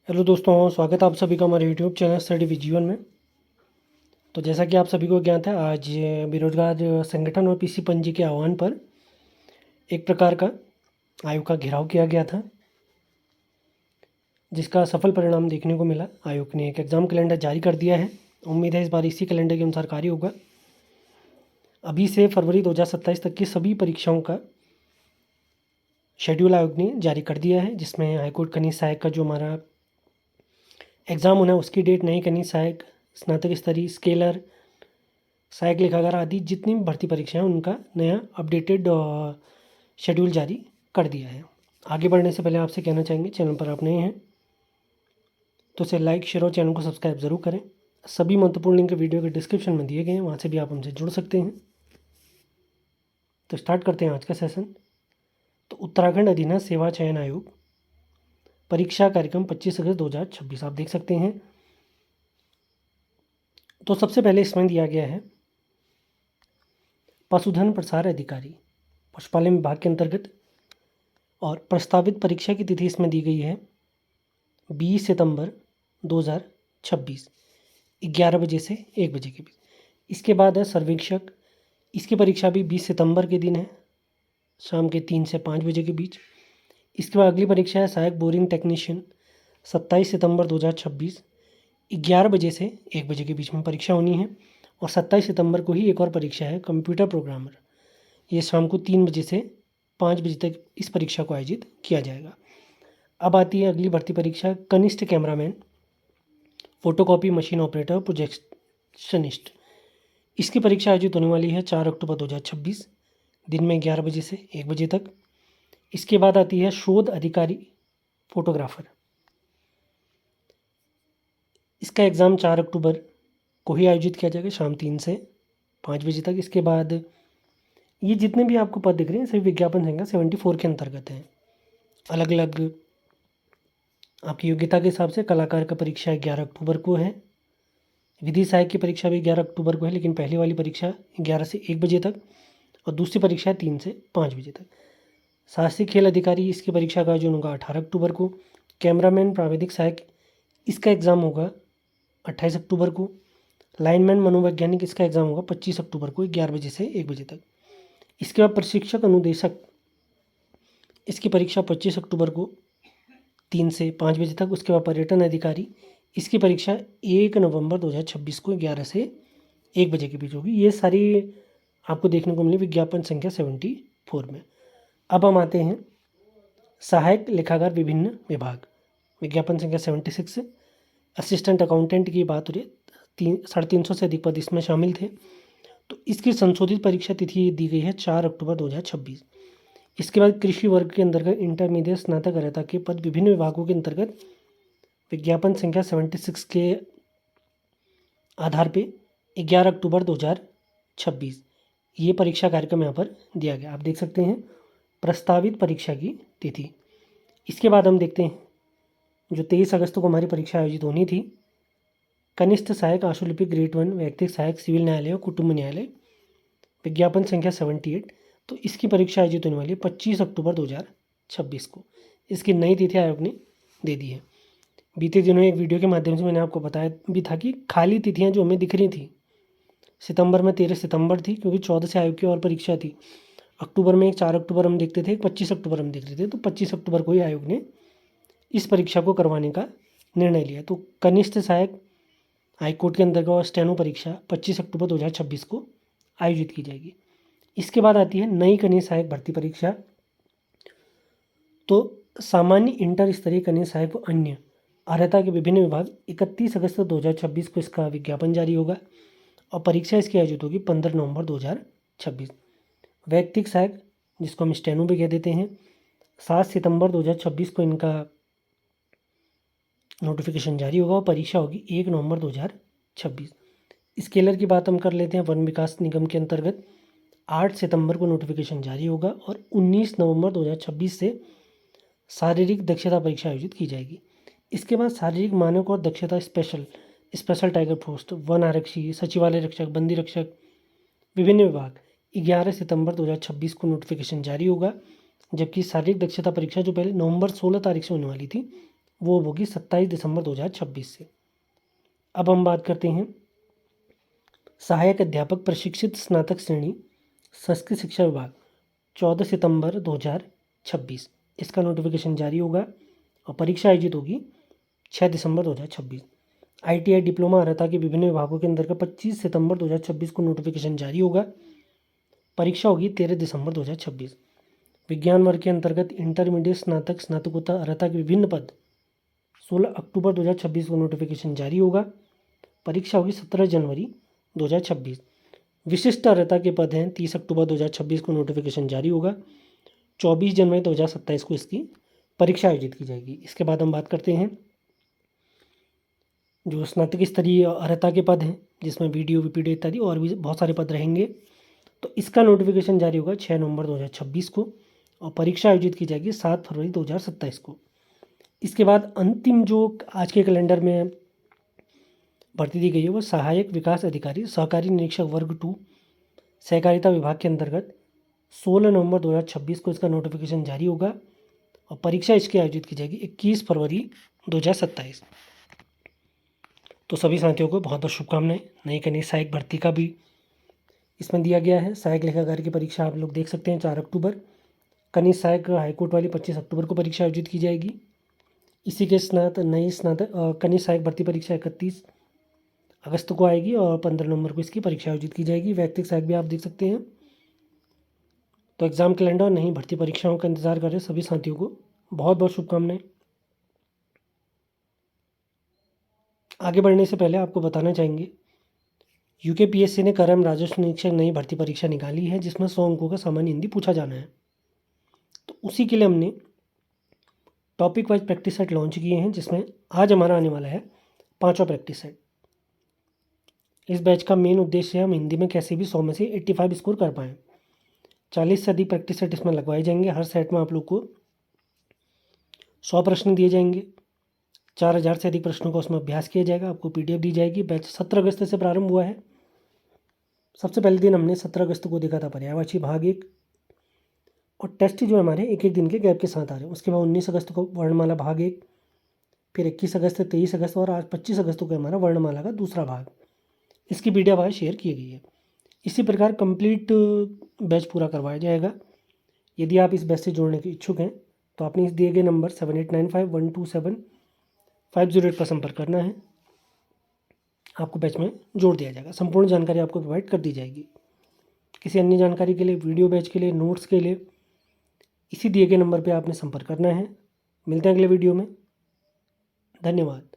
Hello दोस्तों, स्वागत है आप सभी का हमारे यूट्यूब चैनल स्टडी विद जीवन में। तो जैसा कि आप सभी को ज्ञात है, आज बेरोजगार संगठन और पीसी पंजी के आह्वान पर एक प्रकार का आयोग का घेराव किया गया था, जिसका सफल परिणाम देखने को मिला। आयोग ने एक एग्ज़ाम कैलेंडर जारी कर दिया है। उम्मीद है इस बार इसी कैलेंडर के अनुसार कार्य होगा। अभी से फरवरी 2027 तक की सभी परीक्षाओं का शेड्यूल आयोग ने जारी कर दिया है, जिसमें हाईकोर्ट खनिज सहायक का जो हमारा एग्ज़ाम होना है उसकी डेट, नई खनिज सहायक, स्नातक स्तरीय, स्केलर, सहायक लेखाकार आदि जितनी भी भर्ती परीक्षाएं उनका नया अपडेटेड शेड्यूल जारी कर दिया है। आगे बढ़ने से पहले आपसे कहना चाहेंगे, चैनल पर आप नए हैं तो इसे लाइक, शेयर और चैनल को सब्सक्राइब ज़रूर करें। सभी महत्वपूर्ण लिंक वीडियो के डिस्क्रिप्शन में दिए गए हैं, वहाँ से भी आप हमसे जुड़ सकते हैं। तो स्टार्ट करते हैं आज का सेशन। तो उत्तराखंड अधीनस्थ सेवा चयन आयोग परीक्षा कार्यक्रम 25 अगस्त 2026 आप देख सकते हैं। तो सबसे पहले इसमें दिया गया है पशुधन प्रसार अधिकारी, पशुपालन विभाग के अंतर्गत, और प्रस्तावित परीक्षा की तिथि इसमें दी गई है 20 सितंबर 2026, 11 बजे से 1 बजे के बीच। इसके बाद है सर्वेक्षक, इसकी परीक्षा भी 20 सितंबर के दिन है, शाम के 3 से 5 बजे के बीच। इसके बाद अगली परीक्षा है सहायक बोरिंग टेक्नीशियन, 27 सितंबर 2026, 11 बजे से 1 बजे के बीच में परीक्षा होनी है। और 27 सितंबर को ही एक और परीक्षा है कंप्यूटर प्रोग्रामर, ये शाम को 3 बजे से 5 बजे तक इस परीक्षा को आयोजित किया जाएगा। अब आती है अगली भर्ती परीक्षा कनिष्ठ cameraman, photocopy machine operator, projectionist. इसकी परीक्षा आयोजित होने वाली है 4 अक्टूबर 2026, दिन में 11 बजे से 1 बजे तक। इसके बाद आती है शोध अधिकारी फोटोग्राफर, इसका एग्ज़ाम 4 अक्टूबर को ही आयोजित किया जाएगा, शाम 3 से 5 बजे तक। इसके बाद ये जितने भी आपको पद दिख रहे हैं सभी विज्ञापन संख्या 74 के अंतर्गत हैं। अलग अलग आपकी योग्यता के हिसाब से कलाकार का परीक्षा 11 अक्टूबर को है, विधि सहायक की परीक्षा भी 11 अक्टूबर को है, लेकिन पहली वाली परीक्षा 11 से 1 बजे तक और दूसरी परीक्षा 3 से 5 बजे तक। साहसिक खेल अधिकारी, इसकी परीक्षा का आयोजन होगा 18 अक्टूबर को। कैमरामैन प्राविधिक सहायक, इसका एग्ज़ाम होगा 28 अक्टूबर को। लाइनमैन मनोवैज्ञानिक, इसका एग्ज़ाम होगा 25 अक्टूबर को 11 बजे से 1 बजे तक। इसके बाद प्रशिक्षक अनुदेशक, इसकी परीक्षा 25 अक्टूबर को 3 से 5 बजे तक। उसके बाद पर्यटन अधिकारी, इसकी परीक्षा 1 नवंबर 2026 को 11 से 1 बजे के बीच होगी। ये सारी आपको देखने को मिली विज्ञापन संख्या 74 में। अब हम आते हैं सहायक लेखाकार विभिन्न विभाग, विज्ञापन संख्या 76 से। असिस्टेंट अकाउंटेंट की बात हो रही है, 350 से अधिक पद इसमें शामिल थे। तो इसकी संशोधित परीक्षा तिथि दी गई है 4 अक्टूबर 2026। इसके बाद कृषि वर्ग के अंतर्गत इंटरमीडिएट स्नातक अर्हता के पद विभिन्न विभागों के अंतर्गत विज्ञापन संख्या 76 के आधार पे 11 अक्टूबर 2026 ये परीक्षा कार्यक्रम यहाँ पर दिया गया। आप देख सकते हैं प्रस्तावित परीक्षा की तिथि। इसके बाद हम देखते हैं जो 23 अगस्त को हमारी परीक्षा आयोजित होनी थी, कनिष्ठ सहायक आशुलिपिक ग्रेड 1, व्यक्तिगत सहायक सिविल न्यायालय और कुटुंब न्यायालय, विज्ञापन संख्या 78। तो इसकी परीक्षा आयोजित होने वाली है 25 अक्टूबर 2026 को। इसकी नई तिथि आयोग ने दे दी है। बीते दिनों एक वीडियो के माध्यम से मैंने आपको बताया भी था कि खाली तिथियां जो हमें दिख रही थी, सितंबर में 13 सितंबर थी, क्योंकि 14 से आयोग की और परीक्षा थी। अक्टूबर में एक 4 अक्टूबर हम देखते थे, एक 25 अक्टूबर हम देख रहे थे। तो 25 अक्टूबर को ही आयोग ने इस परीक्षा को करवाने का निर्णय लिया। तो कनिष्ठ सहायक हाईकोर्ट के अंतर्गत और स्टेनो परीक्षा 25 अक्टूबर 2026 को आयोजित की जाएगी। इसके बाद आती है नई कनिष्ठ सहायक भर्ती परीक्षा। तो सामान्य इंटर स्तरीय कनिष्ठ सहायक व अन्य अर्हता के विभिन्न विभाग 31 अगस्त 2026 को इसका विज्ञापन जारी होगा और परीक्षा इसकी आयोजित होगी 15 नवंबर 2026। व्यक्तिगत सहायक, जिसको हम स्टेनो भी कह देते हैं, 7 सितंबर 2026 को इनका नोटिफिकेशन जारी होगा और परीक्षा होगी 1 नवंबर 2026। स्केलर की बात हम कर लेते हैं। वन विकास निगम के अंतर्गत 8 सितंबर को नोटिफिकेशन जारी होगा और 19 नवंबर 2026 से शारीरिक दक्षता परीक्षा आयोजित की जाएगी। इसके बाद शारीरिक मानक और दक्षता स्पेशल टाइगर पोस्ट, वन आरक्षी, सचिवालय रक्षक, बंदी रक्षक, विभिन्न विभाग 11 सितंबर 2026 को नोटिफिकेशन जारी होगा। जबकि शारीरिक दक्षता परीक्षा जो पहले नवंबर 16 तारीख से होने वाली थी वो होगी 27 दिसंबर 2026 से। अब हम बात करते हैं सहायक अध्यापक प्रशिक्षित स्नातक श्रेणी संस्कृत शिक्षा विभाग 14 सितंबर 2026 इसका नोटिफिकेशन जारी होगा और परीक्षा आयोजित होगी 6 दिसंबर 2026। ITI डिप्लोमा अर्हता के विभिन्न विभागों के अंतर्गत 25 सितंबर 2026 को नोटिफिकेशन जारी होगा। परीक्षा होगी 13 दिसंबर 2026। विज्ञान वर्ग के अंतर्गत इंटरमीडिएट स्नातक स्नातकोत्तर अर्हता के विभिन्न पद 16 अक्टूबर 2026 को नोटिफिकेशन जारी होगा। परीक्षा होगी 17 जनवरी 2026। विशिष्ट अर्हता के पद हैं 30 अक्टूबर 2026 को नोटिफिकेशन जारी होगा। 24 जनवरी 2027 को इसकी परीक्षा आयोजित की जाएगी। इसके बाद हम बात करते हैं जो स्नातक स्तरीय अर्हता के पद हैं जिसमें वीडियो VPD इत्यादि और भी बहुत सारे पद रहेंगे। तो इसका नोटिफिकेशन जारी होगा 6 नवंबर 2026 को और परीक्षा आयोजित की जाएगी 7 फरवरी 2027 को। इसके बाद अंतिम जो आज के कैलेंडर में भर्ती दी गई है वो सहायक विकास अधिकारी सहकारी निरीक्षक वर्ग 2 सहकारिता विभाग के अंतर्गत 16 नवंबर 2026 को इसका नोटिफिकेशन जारी होगा और परीक्षा इसकी आयोजित की जाएगी 21 फरवरी 2027। तो सभी साथियों को बहुत बहुत शुभकामनाएं। नई कनीय सहायक भर्ती का भी इसमें दिया गया है। सहायक लेखाकार की परीक्षा आप लोग देख सकते हैं 4 अक्टूबर। कनीय सहायक हाईकोर्ट वाली 25 अक्टूबर को परीक्षा आयोजित की जाएगी। इसी के स्नातक कनीय सहायक भर्ती परीक्षा 31 अगस्त को आएगी और 15 नवंबर को इसकी परीक्षा आयोजित की जाएगी। वैयक्तिक सहायक भी आप देख सकते हैं। तो एग्ज़ाम कैलेंडर और नई भर्ती परीक्षाओं का इंतजार कर रहे सभी साथियों को बहुत बहुत शुभकामनाएं। आगे बढ़ने से पहले आपको बताना चाहेंगे UKPSC ने कर्म राजस्व निरीक्षक नई भर्ती परीक्षा निकाली है जिसमें 100 अंकों का सामान्य हिंदी पूछा जाना है। तो उसी के लिए हमने topic wise practice set launch किए हैं जिसमें आज हमारा आने वाला है 5वां प्रैक्टिस सेट। इस बैच का मेन उद्देश्य है हम हिंदी में कैसे भी 100 में से 85 स्कोर कर पाएँ। 40 से अधिक प्रैक्टिस सेट इसमें लगवाए जाएंगे। हर सेट में आप लोग को 100 प्रश्न दिए जाएंगे। 4000 से अधिक प्रश्नों का उसमें अभ्यास किया जाएगा। आपको PDF दी जाएगी। बैच 17 अगस्त से प्रारंभ हुआ है। सबसे पहले दिन हमने 17 अगस्त को देखा था पर्यायवाची भाग 1 और टेस्ट जो हमारे एक एक दिन के गैप के साथ आ रहे हैं। उसके बाद 19 अगस्त को वर्णमाला भाग 1, फिर 21 अगस्त, 23 अगस्त और आज 25 अगस्त को हमारा वर्णमाला का दूसरा भाग। इसकी PDF आज शेयर की गई है। इसी प्रकार कंप्लीट बैच पूरा करवाया जाएगा। यदि आप इस बैच से जोड़ने के इच्छुक हैं तो आपने इस दिए गए नंबर 7895127508 पर संपर्क करना है। आपको बैच में जोड़ दिया जाएगा। संपूर्ण जानकारी आपको प्रोवाइड कर दी जाएगी। किसी अन्य जानकारी के लिए, वीडियो बैच के लिए, नोट्स के लिए इसी दिए गए नंबर पर आपने संपर्क करना है। मिलते हैं अगले वीडियो में। धन्यवाद।